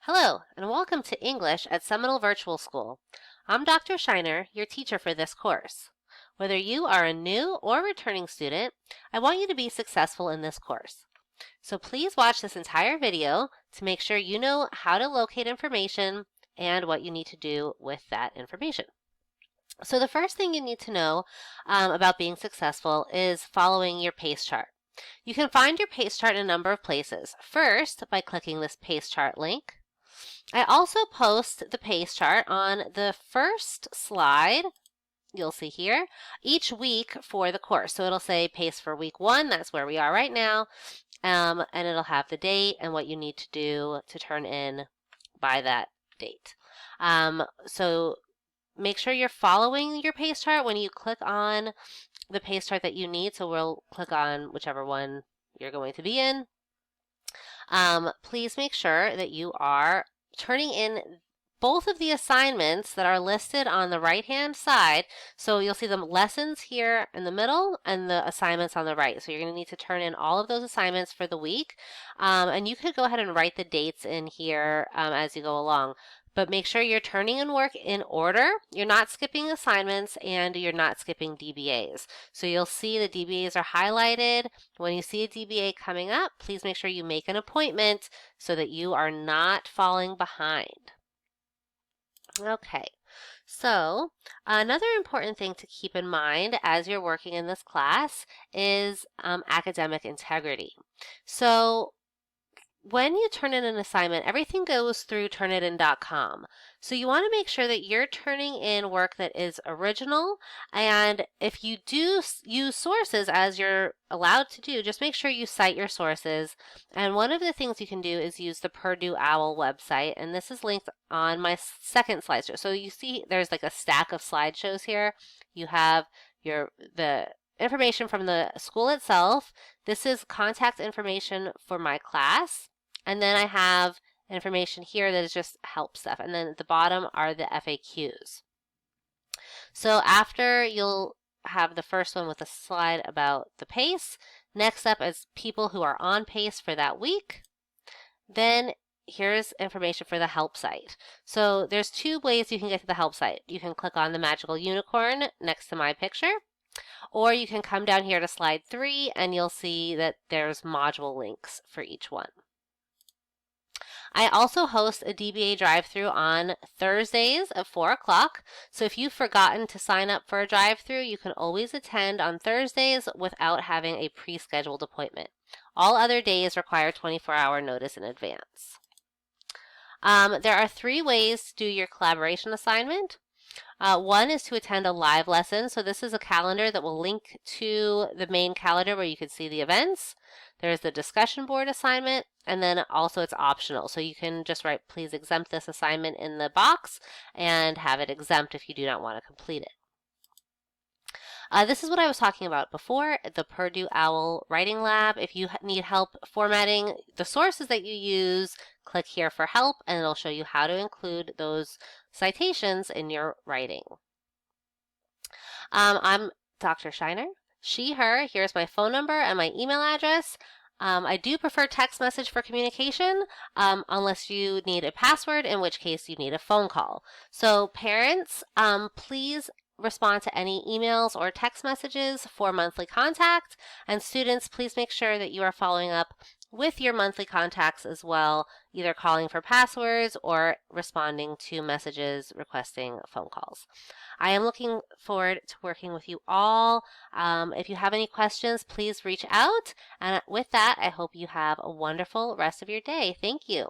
Hello, and welcome to English at Seminole Virtual School. I'm Dr. Shiner, your teacher for this course. Whether you are a new or returning student, I want you to be successful in this course. So please watch this entire video to make sure you know how to locate information and what you need to do with that information. So the first thing you need to know about being successful is following your PACE chart. You can find your PACE chart in a number of places. First, by clicking this PACE chart link. I also post the PACE chart on the first slide, you'll see here, each week for the course. So it'll say PACE for week 1, that's where we are right now, and it'll have the date and what you need to do to turn in by that date. So make sure you're following your PACE chart when you click on the PACE chart that you need. So we'll click on whichever one you're going to be in. Please make sure that you are turning in both of the assignments that are listed on the right-hand side. So you'll see the lessons here in the middle and the assignments on the right. So you're going to need to turn in all of those assignments for the week. And you could go ahead and write the dates in here as you go along. But make sure you're turning in work in order. You're not skipping assignments and you're not skipping DBAs. So you'll see the DBAs are highlighted. When you see a DBA coming up, please make sure you make an appointment so that you are not falling behind. Okay, so another important thing to keep in mind as you're working in this class is academic integrity. So when you turn in an assignment, everything goes through Turnitin.com. So you want to make sure that you're turning in work that is original, and if you do use sources as you're allowed to do, just make sure you cite your sources. And one of the things you can do is use the Purdue OWL website, and this is linked on my second slideshow. So you see there's like a stack of slideshows here. You have the information from the school itself. This is contact information for my class. And then I have information here that is just help stuff. And then at the bottom are the FAQs. So after you'll have the first one with a slide about the PACE. Next up is people who are on PACE for that week. Then here's information for the help site. So there's two ways you can get to the help site. You can click on the magical unicorn next to my picture, or you can come down here to slide 3 and you'll see that there's module links for each one. I also host a DBA drive-through on Thursdays at 4 o'clock. So if you've forgotten to sign up for a drive-through, you can always attend on Thursdays without having a pre-scheduled appointment. All other days require 24-hour notice in advance. There are 3 ways to do your collaboration assignment. One is to attend a live lesson. So this is a calendar that will link to the main calendar where you can see the events. There's the discussion board assignment, and then also it's optional. So you can just write, please exempt this assignment in the box and have it exempt if you do not want to complete it. This is what I was talking about before, the Purdue OWL Writing Lab. If you need help formatting the sources that you use, click here for help, and it'll show you how to include those citations in your writing. I'm Dr. Shiner, she, her. Here's my phone number and my email address. I do prefer text message for communication unless you need a password, in which case you need a phone call. So parents, please respond to any emails or text messages for monthly contact. And students, please make sure that you are following up with your monthly contacts as well, either calling for passwords or responding to messages requesting phone calls. I am looking forward to working with you all. If you have any questions, please reach out. And with that, I hope you have a wonderful rest of your day. Thank you.